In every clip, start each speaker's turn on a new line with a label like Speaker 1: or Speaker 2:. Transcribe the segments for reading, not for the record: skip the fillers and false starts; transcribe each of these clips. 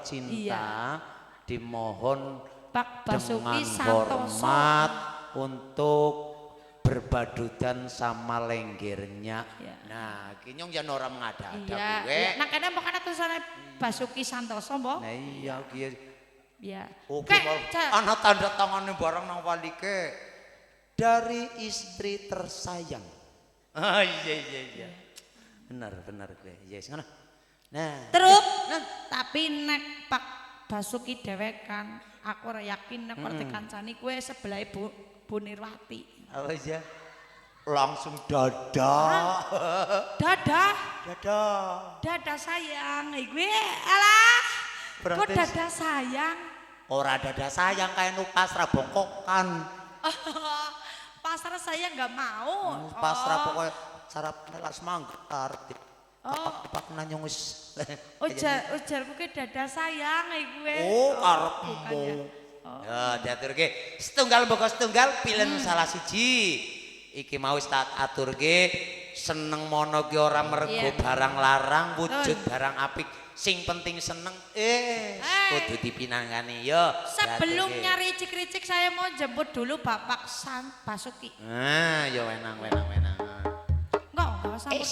Speaker 1: tercinta dimohon
Speaker 2: Pak Basuki
Speaker 1: dengan
Speaker 2: Santoso
Speaker 1: hormat untuk berbadudan sama lenggernya.
Speaker 2: Ya.
Speaker 1: Nah, kinyong jangan orang mengada-ada
Speaker 2: iya,
Speaker 1: gue.
Speaker 2: iya. Nah kena bukan tulisannya Basuki Santoso mbok.
Speaker 1: Nah iya gue.
Speaker 2: Iya.
Speaker 1: Oke, anak tanda tangannya barang nang walike dari istri tersayang. Ah iya. Benar gue. Yes, ngono. Nah,
Speaker 2: terus tapi nek Pak Basuki dhewek kan aku ora yakin nek ngerti kancane kowe sebelah Bu Nirwati.
Speaker 1: apa aja? Langsung dadah.
Speaker 2: Dadah.
Speaker 1: Dadah.
Speaker 2: Sayang. Gue alah. Kok
Speaker 1: Berarti
Speaker 2: dadah sayang?
Speaker 1: ora dadah sayang kayak nu pasrah bongkokan.
Speaker 2: Pasrah saya nggak mau.
Speaker 1: Pasrah pokoknya sarap nelas manggar. Apa nanyong wis.
Speaker 2: Ujarku ke dadah sayang gue.
Speaker 1: Oh, karepmu. Ya, diaturke. Setunggal mboko setunggal pilih salah siji. Iki mau tak aturke seneng mono ki ora mergo barang larang, wujud barang apik. Sing penting seneng kudu dipinangani yo.
Speaker 2: Sebelum nyari ricik-ricik saya mau jemput dulu Bapak Basuki.
Speaker 1: Ah, yo wenang.
Speaker 2: Enggak sampur.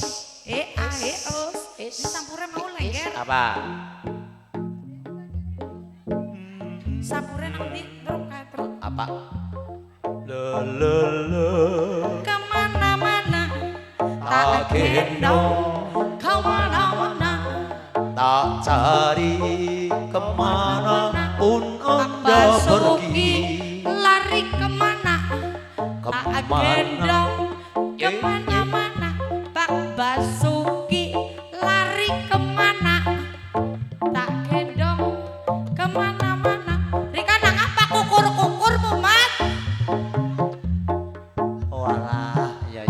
Speaker 2: Ini sampurnya mau lengger.
Speaker 1: Apa?
Speaker 2: Sampurnya nanti terus.
Speaker 1: Apa?
Speaker 2: Kemana-mana tak gendong, kemana-mana
Speaker 1: tak cari kemana pun Anda pergi.
Speaker 2: Lari kemana tak gendong, kemana-mana Pak Basuki. Lari kemana tak gendong, kemana-mana. Rika nang apa kukur-kukur mumat?
Speaker 1: Walah, ya.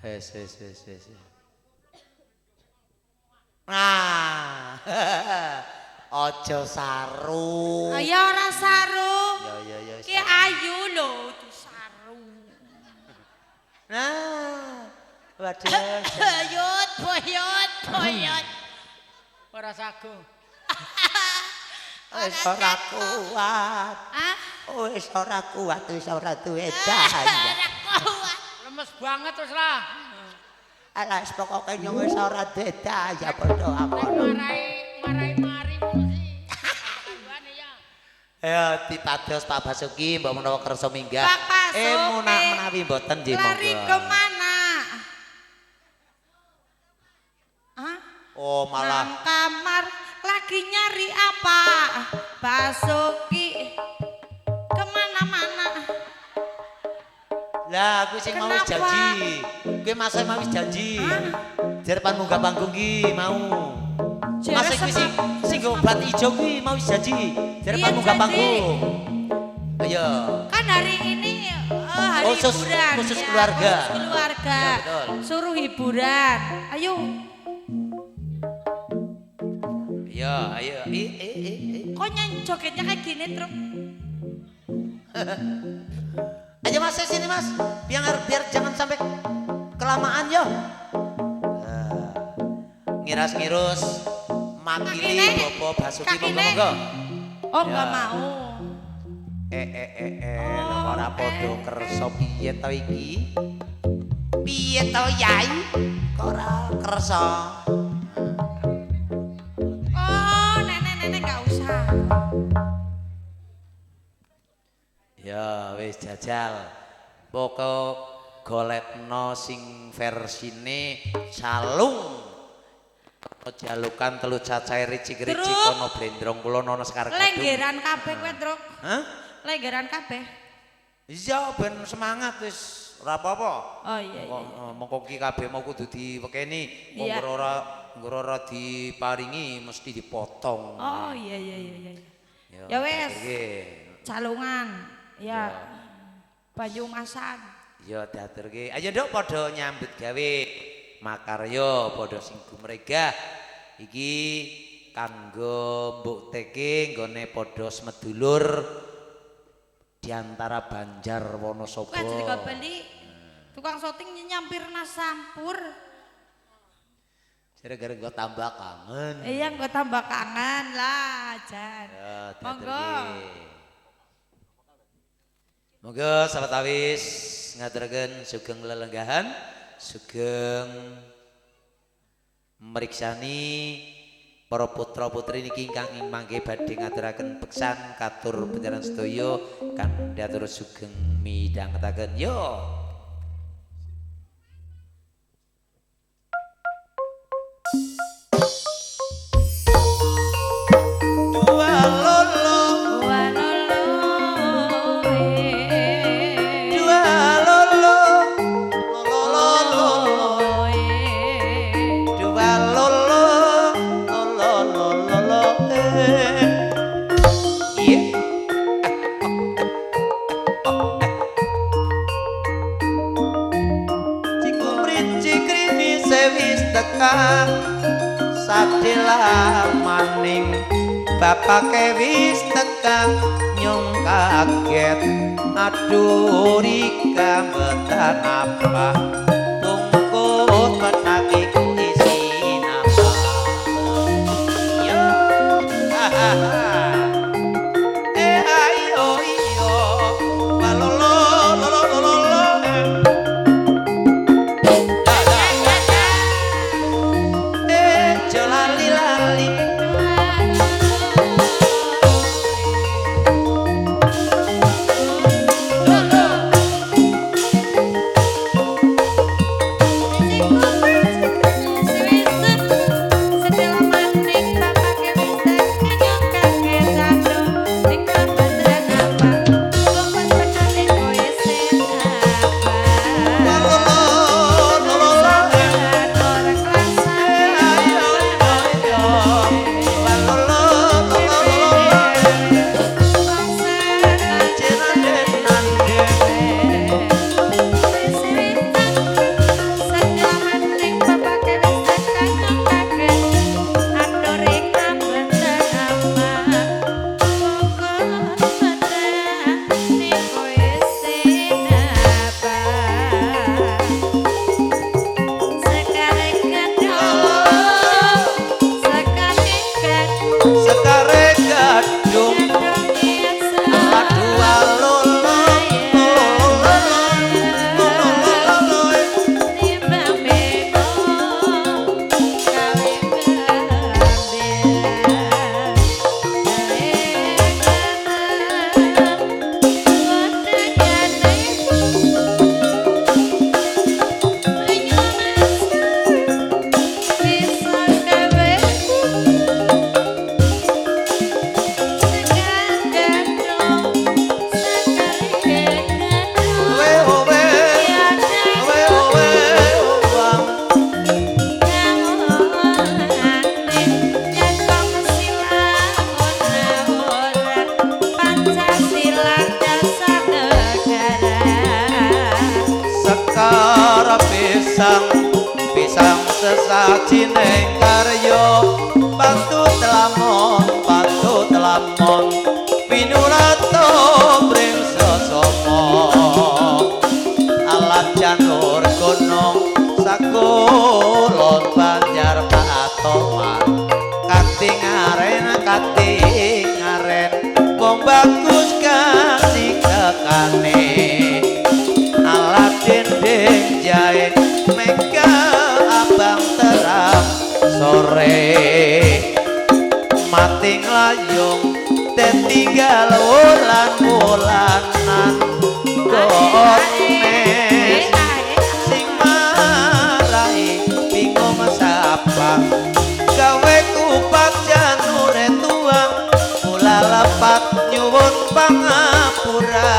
Speaker 1: Wes. Nah, ojo saru.
Speaker 2: Ayo ora saru.
Speaker 1: Ya.
Speaker 2: Ki ayu lho, itu saru.
Speaker 1: Nah, waduh.
Speaker 2: Boyot.
Speaker 3: Ora sagu.
Speaker 1: Wis ora kuat. Wis ora kuat, wis ora duwe daya.
Speaker 3: Lemes banget terus lah.
Speaker 1: Alah pokoke nyong wis ora duwe daya padha apa.
Speaker 3: Marai mari ngono sih. Tangguhane ya.
Speaker 1: Ya ditados Pak Basuki mbok menawa kersa minggah.
Speaker 2: Pak Basuki.
Speaker 1: Menawi mboten nggih monggo.
Speaker 2: Lari kemana?
Speaker 1: Oh malah
Speaker 2: Nang kamar lagi nyari apa? Basuki kemana-mana.
Speaker 1: lah kuwi sing mau wis janji. Kuwi masa mau wis janji. Depan munggah panggung ki mau. Mas kuwi sing obat ijo kuwi mau wis janji. Depan munggah panggung. Ayo.
Speaker 2: Kan hari ini hari
Speaker 1: Khusus
Speaker 2: hiburan.
Speaker 1: khusus
Speaker 2: ya,
Speaker 1: keluarga.
Speaker 2: Khusus keluarga.
Speaker 1: Ya, betul.
Speaker 2: Suruh hiburan. Ayo.
Speaker 1: Ayo.
Speaker 2: Kok nyanyi jogetnya kayak gini truk?
Speaker 1: Ayo mas sini mas. Biar jangan sampai kelamaan yo. Ngiras-ngirus makili Bobo Basuki monggo.
Speaker 2: Oh enggak mau.
Speaker 1: Ora padha kersa piye to iki? Piye to Yai? Kok ora kersa?
Speaker 2: Oh, nenek enggak usah.
Speaker 1: Ya wis jajal. Pokok golekno sing versine calung. Jalukan telu cacahe ricik-ricik kono blendrong kula nono sekar gadung.
Speaker 2: Lenggeran kabeh kowe, Truk.
Speaker 1: Hah?
Speaker 2: Lenggeran kabeh.
Speaker 1: Iya ben semangat wis ora apa-apa.
Speaker 2: Oh iya.
Speaker 1: Mongko ki kabeh mau kudu diwekeni.
Speaker 2: Iya.
Speaker 1: Wong ora diparingi mesti dipotong.
Speaker 2: Oh iya. Ya wes. Calungan. Ya. Banyumasan.
Speaker 1: Ya diaturke. Ayo nduk padha nyambut gawe makarya padha sing gumregah. Iki kanggo mbok teke nggone padha semedulur diantara Banjar Wonosobo.
Speaker 2: Kok jadi bali tukang syuting nyampir nas sampur.
Speaker 1: Gara-gara gua tambah kangen.
Speaker 2: Iya, gue tambah kangen lah, Jan.
Speaker 1: Ya,
Speaker 2: Monggo.
Speaker 1: Monggo sahabat awis ngaturaken sugeng lelenggahan, sugeng meriksani para putra putri niki ingkang mangke badhe ngaturaken beksan katur panjenengan sedaya kan diatur sugeng midhangetaken yo. Sadela maning bapake wis tekan nyung kaget aduh rika mbetan apa tungkut petakiku isi napa yo ayo iyo walolo pisang sesajine karya patut lamon pinurato bring sesama alat janur gunung sakulon banjar patoman katingaren wong bagus kasih kekane alat dinding jahit mega abang terang sore mating layung dan tinggal wulan-wulanan kones sing marai bingung sapa gawe kupat janure tuang mula lepat nyuwun pangapura.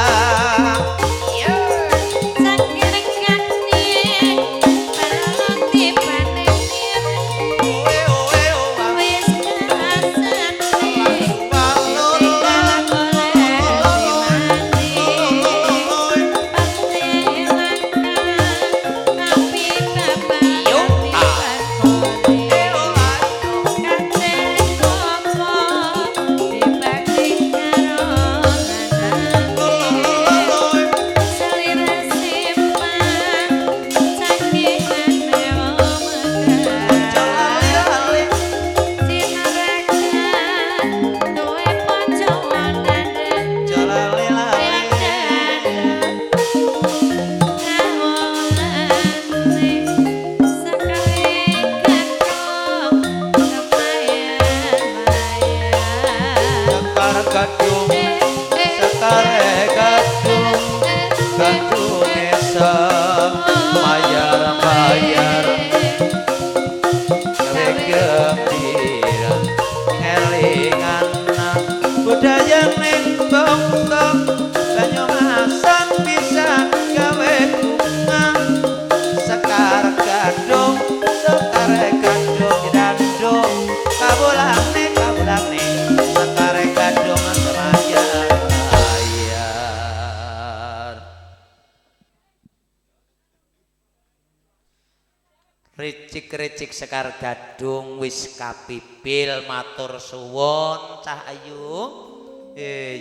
Speaker 1: Krecik Sekar Gadung wis kapibil matur suwun Cah Ayu.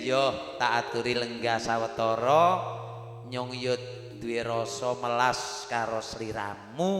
Speaker 1: Yo tak aturi lenggah sawetara nyong yo duwe rasa melas karo sliramu.